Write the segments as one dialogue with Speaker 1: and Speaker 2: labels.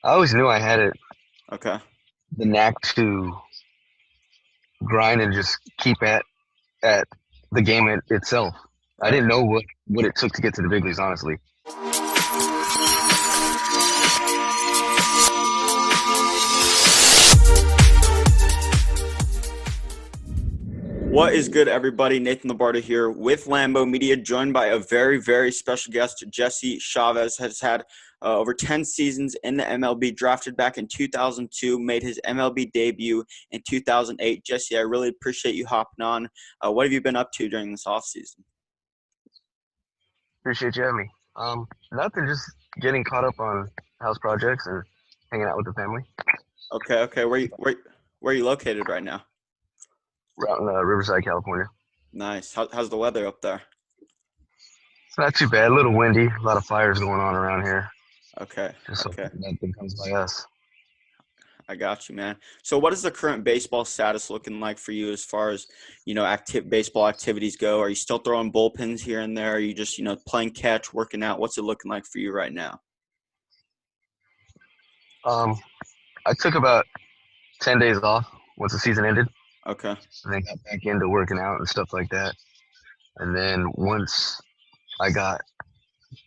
Speaker 1: I always knew I had it,
Speaker 2: Okay.
Speaker 1: the knack to grind and just keep at the game itself. I
Speaker 2: Right.
Speaker 1: didn't know what it took to get to the big leagues, honestly.
Speaker 2: What is good, everybody? Nathan Labarta here with Lambo Media, joined by a very, very special guest. Jesse Chavez has had over 10 seasons in the MLB, drafted back in 2002, made his MLB debut in 2008. Jesse, I really appreciate you hopping on. What have you been up to during this offseason?
Speaker 1: Appreciate you having me. Nothing, just getting caught up on house projects and hanging out with the family.
Speaker 2: Okay. Where are you located right now?
Speaker 1: We're out in Riverside, California.
Speaker 2: Nice. How's the weather up there?
Speaker 1: It's not too bad. A little windy. A lot of fires going on around here.
Speaker 2: Okay.
Speaker 1: Just so
Speaker 2: Okay.
Speaker 1: nothing comes by us.
Speaker 2: I got you, man. So what is the current baseball status looking like for you as far as, active baseball activities go? Are you still throwing bullpens here and there? Are you just, playing catch, working out? What's it looking like for you right now?
Speaker 1: Um, I took about 10 days off once the season ended,
Speaker 2: Okay.
Speaker 1: and then got back into working out and stuff like that. And then once I got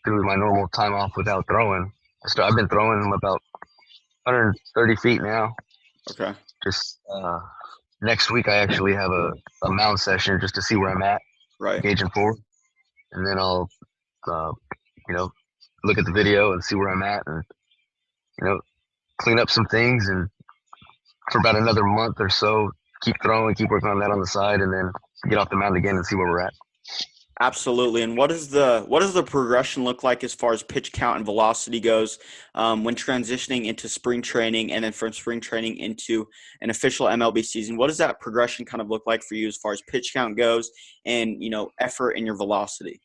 Speaker 1: through my normal time off without throwing, I've been throwing them about 130 feet now.
Speaker 2: Okay.
Speaker 1: Just next week, I actually have a mound session just to see where I'm at,
Speaker 2: Right.
Speaker 1: gauging forward, and then I'll, uh, you know, look at the video and see where I'm at, and you know, clean up some things, and for about another month or so, keep throwing, keep working on that on the side, and then get off the mound again and see where we're at.
Speaker 2: Absolutely. And what does the progression look like as far as pitch count and velocity goes when transitioning into spring training and then from spring training into an official MLB season? What does that progression kind of look like for you as far as pitch count goes and, effort and your velocity?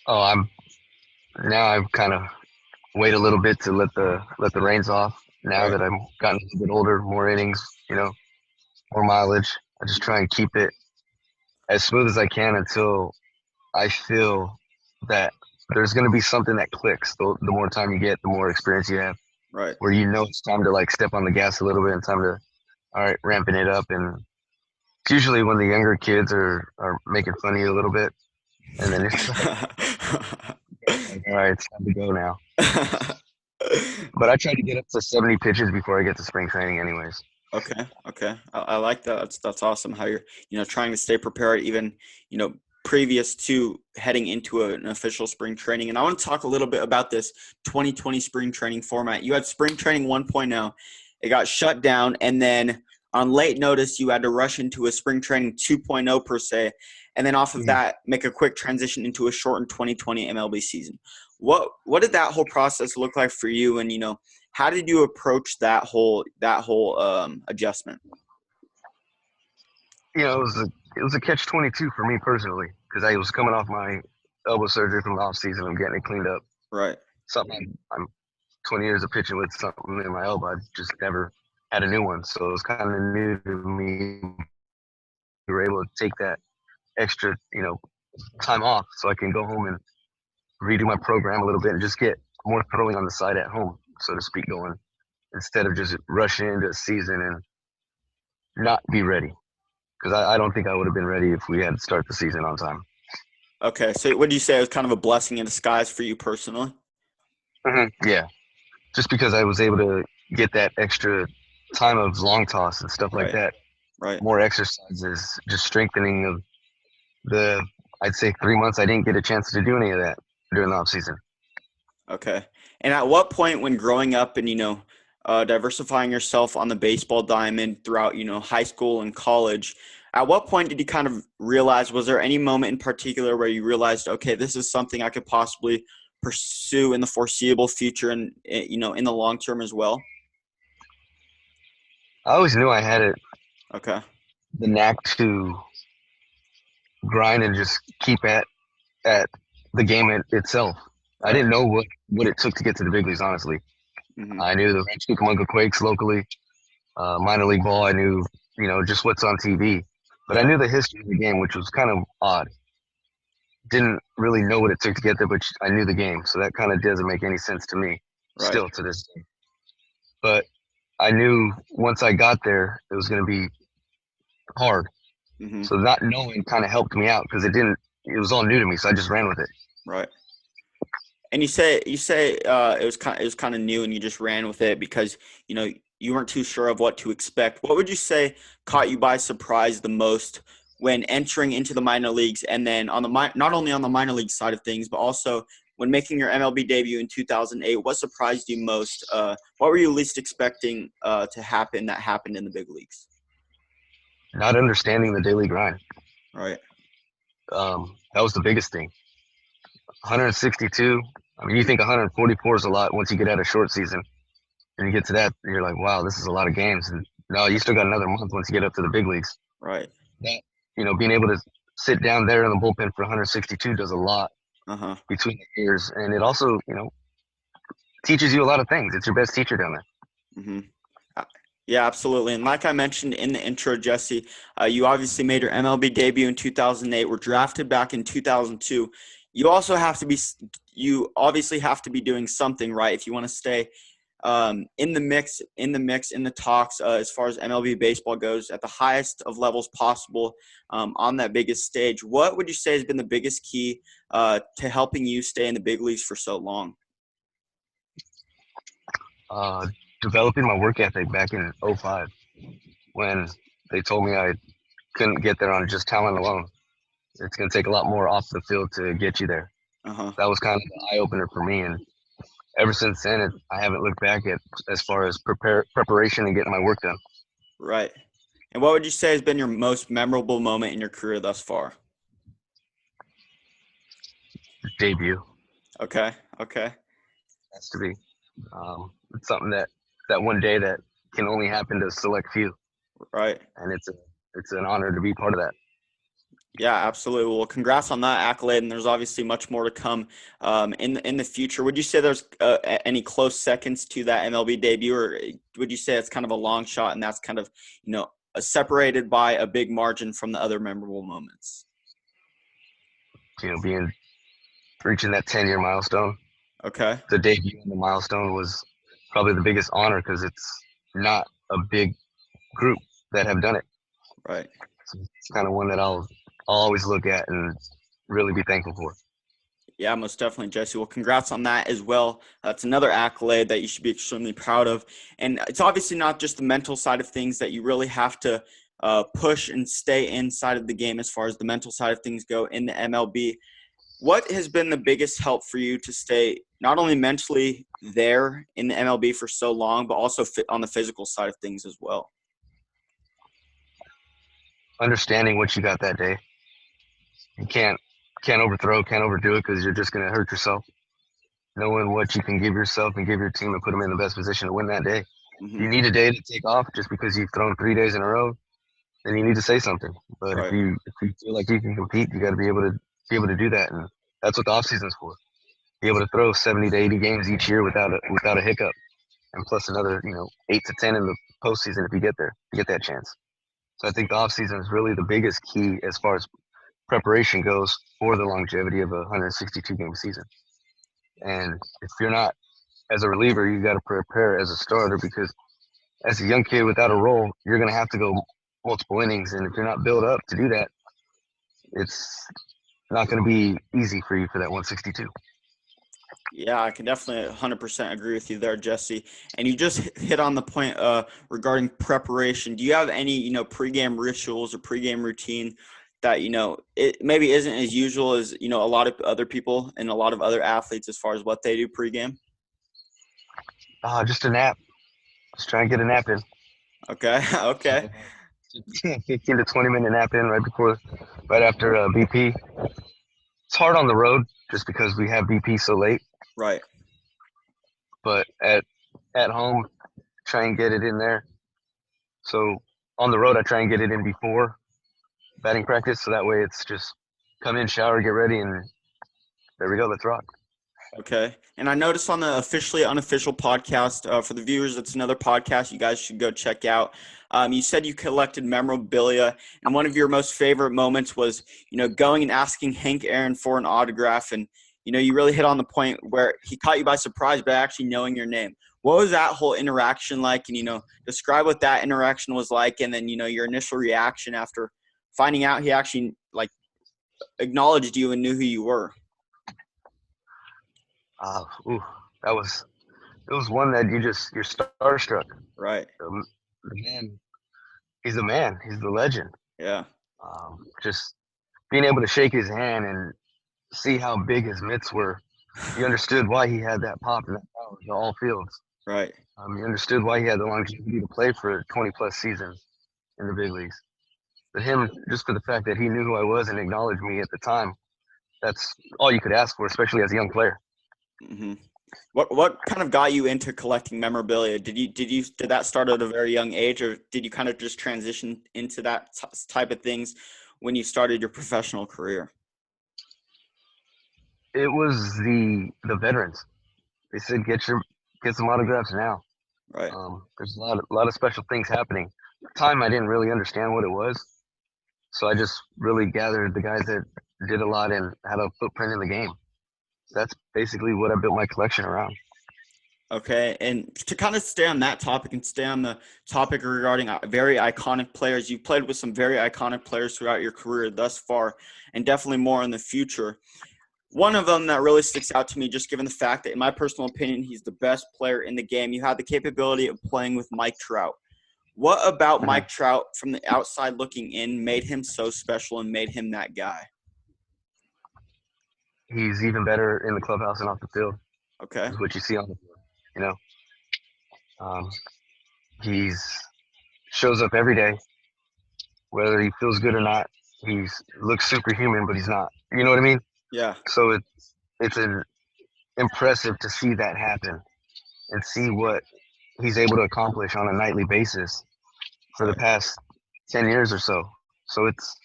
Speaker 1: Oh, I've kind of wait a little bit to let the reins off. Now
Speaker 2: Right.
Speaker 1: that I'm gotten a little bit older, more innings, more mileage. I just try and keep it as smooth as I can until I feel that there's going to be something that clicks. The more time you get, the more experience you have,
Speaker 2: Right.
Speaker 1: where it's time to like step on the gas a little bit and time to, all right, ramping it up. And it's usually when the younger kids are making fun of you a little bit, and then it's like, all right, it's time to go now. But I try to get up to 70 pitches before I get to spring training, anyways.
Speaker 2: Okay. I like that. That's awesome how you're, trying to stay prepared even, you know, previous to heading into an official spring training. And I want to talk a little bit about this 2020 spring training format. You had spring training 1.0. It got shut down, and then on late notice you had to rush into a spring training 2.0 per se, and then off of that make a quick transition into a shortened 2020 MLB season. What did that whole process look like for you, and how did you approach that whole adjustment?
Speaker 1: It was a catch-22 for me personally because I was coming off my elbow surgery from the off season. I'm getting it cleaned up.
Speaker 2: Right.
Speaker 1: Something I'm 20 years of pitching with something in my elbow. I just never had a new one, so it was kind of new to me. We were able to take that extra, time off so I can go home and redo my program a little bit and just get more throwing on the side at home, so to speak, going instead of just rushing into a season and not be ready. Because I don't think I would have been ready if we had to start the season on time.
Speaker 2: Okay. So what do you say it was kind of a blessing in disguise for you personally?
Speaker 1: Yeah, just because I was able to get that extra time of long toss and stuff like
Speaker 2: Right.
Speaker 1: that,
Speaker 2: Right.
Speaker 1: more exercises, just strengthening of I'd say 3 months I didn't get a chance to do any of that during the off season.
Speaker 2: Okay. And at what point when growing up and, diversifying yourself on the baseball diamond throughout, high school and college, at what point did you kind of realize, was there any moment in particular where you realized, okay, this is something I could possibly pursue in the foreseeable future and, in the long term as well?
Speaker 1: I always knew I had
Speaker 2: Okay.
Speaker 1: the knack to grind and just keep at the game itself. I
Speaker 2: Right.
Speaker 1: didn't know what it took to get to the big leagues, honestly.
Speaker 2: Hmm.
Speaker 1: I knew the Ranch Cucamonga Quakes locally, minor league ball. I knew, just what's on TV. But I
Speaker 2: Yeah.
Speaker 1: knew the history of the game, which was kind of odd. Didn't really know what it took to get there, but I knew the game. So that kind of doesn't make any sense to me.
Speaker 2: Right.
Speaker 1: still to this day. But I knew once I got there, it was going to be hard.
Speaker 2: Mm-hmm.
Speaker 1: So not knowing kind of helped me out because it was all new to me. So I just ran with it.
Speaker 2: Right. And you say it was kind of new, and you just ran with it because you weren't too sure of what to expect. What would you say caught you by surprise the most when entering into the minor leagues, and then on the not only on the minor league side of things, but also when making your MLB debut in 2008? What surprised you most? What were you least expecting to happen that happened in the big leagues?
Speaker 1: Not understanding the daily grind.
Speaker 2: Right.
Speaker 1: That was the biggest thing. 162. I mean, you think 144 is a lot once you get out of short season, and you get to that, you're like, wow, this is a lot of games. And no, you still got another month once you get up to the big leagues.
Speaker 2: Right.
Speaker 1: That being able to sit down there in the bullpen for 162 does a lot
Speaker 2: Uh-huh.
Speaker 1: between the ears, and it also teaches you a lot of things. It's your best teacher down there.
Speaker 2: Mm-hmm. Yeah, absolutely. And like I mentioned in the intro, Jesse, you obviously made your MLB debut in 2008. Were drafted back in 2002. You obviously have to be doing something right if you want to stay in the mix, in the talks as far as MLB baseball goes at the highest of levels possible on that biggest stage. What would you say has been the biggest key to helping you stay in the big leagues for so long?
Speaker 1: Developing my work ethic back in '05 when they told me I couldn't get there on just talent alone. It's going to take a lot more off the field to get you there.
Speaker 2: Uh-huh.
Speaker 1: That was kind of the eye opener for me, and ever since then, I haven't looked back at as far as preparation and getting my work done.
Speaker 2: Right. And what would you say has been your most memorable moment in your career thus far?
Speaker 1: Debut
Speaker 2: Okay.
Speaker 1: has to be. It's something that one day that can only happen to a select few,
Speaker 2: Right.
Speaker 1: and it's an honor to be part of that.
Speaker 2: Yeah, absolutely. Well, congrats on that accolade, and there's obviously much more to come in the future. Would you say there's any close seconds to that MLB debut, or would you say it's kind of a long shot, and that's kind of separated by a big margin from the other memorable moments?
Speaker 1: Reaching that 10-year milestone.
Speaker 2: Okay.
Speaker 1: The debut on the milestone was probably the biggest honor because it's not a big group that have done it.
Speaker 2: Right.
Speaker 1: So it's kind of one that I'll always look at and really be thankful for.
Speaker 2: Yeah, most definitely, Jesse. Well, congrats on that as well. That's another accolade that you should be extremely proud of. And it's obviously not just the mental side of things that you really have to push and stay inside of the game as far as the mental side of things go in the MLB. What has been the biggest help for you to stay not only mentally there in the MLB for so long, but also on the physical side of things as well?
Speaker 1: Understanding what you got that day. You can't overthrow, can't overdo it because you're just going to hurt yourself. Knowing what you can give yourself and give your team and put them in the best position to win that day.
Speaker 2: Mm-hmm.
Speaker 1: You need a day to take off just because you've thrown 3 days in a row, then you need to say something. But
Speaker 2: Right.
Speaker 1: if you feel like you can compete, you got to be able to do that, and that's what the off season's for. Be able to throw 70 to 80 games each year without a hiccup, and plus another 8 to 10 in the postseason if you get there, you get that chance. So I think the off season is really the biggest key as far as preparation goes for the longevity of a 162 game season. And if you're not as a reliever, you got to prepare as a starter because as a young kid without a role, you're going to have to go multiple innings. And if you're not built up to do that, it's not going to be easy for you for that 162.
Speaker 2: Yeah, I can definitely 100% agree with you there, Jesse. And you just hit on the point regarding preparation. Do you have any, pregame rituals or pregame routine that, it maybe isn't as usual as, a lot of other people and a lot of other athletes as far as what they do pregame?
Speaker 1: Just a nap. Just try and get a nap in.
Speaker 2: Okay. Okay.
Speaker 1: 15 to 20-minute nap in right after BP. It's hard on the road just because we have BP so late.
Speaker 2: Right.
Speaker 1: But at home, try and get it in there. So on the road, I try and get it in before batting practice. So that way it's just come in, shower, get ready, and there we go. Let's rock.
Speaker 2: Okay. And I noticed on the Officially Unofficial podcast, for the viewers, it's another podcast you guys should go check out. You said you collected memorabilia, and one of your most favorite moments was, going and asking Hank Aaron for an autograph. And, you really hit on the point where he caught you by surprise by actually knowing your name. What was that whole interaction like? And, describe what that interaction was like, and then, your initial reaction after finding out he actually, like, acknowledged you and knew who you were.
Speaker 1: Ooh, it was one that you're starstruck.
Speaker 2: Right.
Speaker 1: The man, he's the man. He's the legend.
Speaker 2: Yeah.
Speaker 1: Just being able to shake his hand and see how big his mitts were, you understood why he had that pop and that power to all fields.
Speaker 2: Right.
Speaker 1: You understood why he had the longevity to play for 20-plus seasons in the big leagues. But him, just for the fact that he knew who I was and acknowledged me at the time, that's all you could ask for, especially as a young player.
Speaker 2: Mm-hmm. What kind of got you into collecting memorabilia? Did that start at a very young age, or did you kind of just transition into that type of things when you started your professional career?
Speaker 1: It was the veterans. They said get some autographs now.
Speaker 2: Right.
Speaker 1: There's a lot of special things happening. At the time, I didn't really understand what it was, so I just really gathered the guys that did a lot and had a footprint in the game. That's basically what I built my collection around.
Speaker 2: Okay, and to kind of stay on that topic and stay on the topic regarding very iconic players, you've played with some very iconic players throughout your career thus far, and definitely more in the future. One of them that really sticks out to me, just given the fact that, in my personal opinion, he's the best player in the game. You had the capability of playing with Mike Trout. What about Mike Trout, from the outside looking in, made him so special and made him that guy?
Speaker 1: He's even better in the clubhouse and off the field.
Speaker 2: Okay.
Speaker 1: That's what you see on the field. He's shows up every day, whether he feels good or not. He looks superhuman, but he's not. You know what I mean?
Speaker 2: Yeah.
Speaker 1: So it's impressive to see that happen and see what he's able to accomplish on a nightly basis for the past 10 years or so. So it's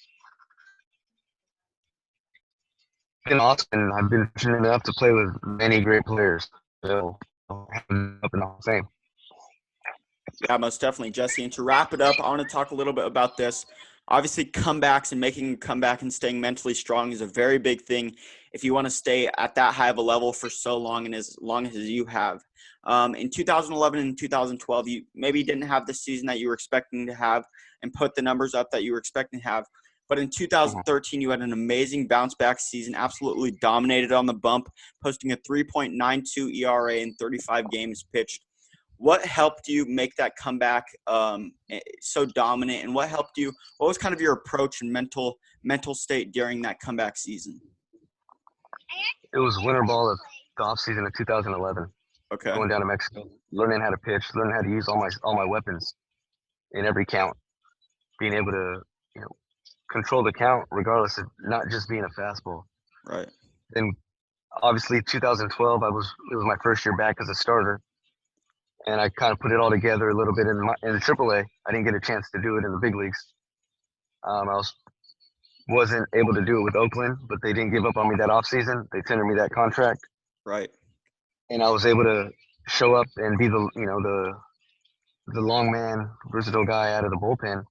Speaker 1: been awesome, and I've been fortunate enough to play with many great players. So up in the Hall of Fame.
Speaker 2: Yeah, most definitely, Jesse. And to wrap it up, I want to talk a little bit about this. Obviously, comebacks and making a comeback and staying mentally strong is a very big thing if you want to stay at that high of a level for so long and as long as you have. In 2011 and 2012, you maybe didn't have the season that you were expecting to have and put the numbers up that you were expecting to have. But in 2013, you had an amazing bounce-back season, absolutely dominated on the bump, posting a 3.92 ERA in 35 games pitched. What helped you make that comeback so dominant, and what was kind of your approach and mental state during that comeback season?
Speaker 1: It was winter ball of the off season of 2011.
Speaker 2: Okay.
Speaker 1: Going down to Mexico, learning how to pitch, learning how to use all my weapons in every count, being able to control the count regardless of not just being a fastball.
Speaker 2: Right.
Speaker 1: Then obviously 2012, it was my first year back as a starter. And I kind of put it all together a little bit in AAA. I didn't get a chance to do it in the big leagues. I wasn't able to do it with Oakland, but they didn't give up on me that offseason. They tendered me that contract.
Speaker 2: Right.
Speaker 1: And I was able to show up and be the long man, versatile guy out of the bullpen.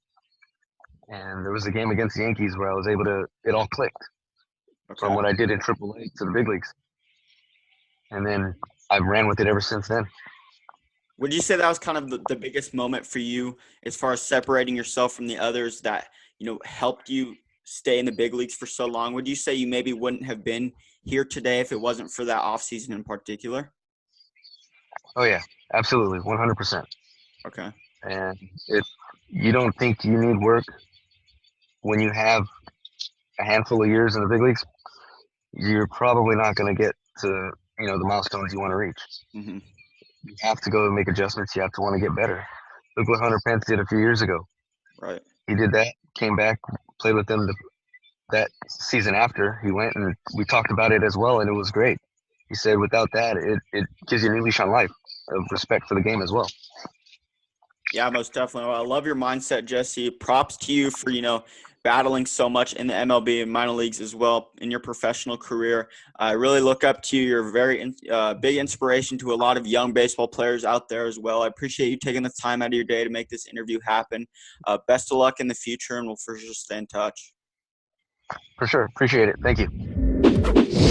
Speaker 1: And there was a game against the Yankees where I was able to, it all clicked from what I did in AAA to the big leagues. And then I've ran with it ever since then.
Speaker 2: Would you say that was kind of the biggest moment for you as far as separating yourself from the others that, helped you stay in the big leagues for so long? Would you say you maybe wouldn't have been here today if it wasn't for that offseason in particular?
Speaker 1: Oh, yeah, absolutely, 100%.
Speaker 2: Okay.
Speaker 1: And you don't think you need work when you have a handful of years in the big leagues, you're probably not going to get to, the milestones you want to reach. Mm-hmm. You have to go and make adjustments. You have to want to get better. Look what Hunter Pence did a few years ago.
Speaker 2: Right.
Speaker 1: He did that, came back, played with them that season after. He went, and we talked about it as well, and it was great. He said without that, it gives you a new leash on life of respect for the game as well.
Speaker 2: Yeah, most definitely. Well, I love your mindset, Jesse. Props to you for, battling so much in the MLB and minor leagues as well in your professional career. I really look up to you. You're a very big inspiration to a lot of young baseball players out there as well. I appreciate you taking the time out of your day to make this interview happen. Best of luck in the future, and we'll for sure stay in touch.
Speaker 1: For sure. Appreciate it. Thank you.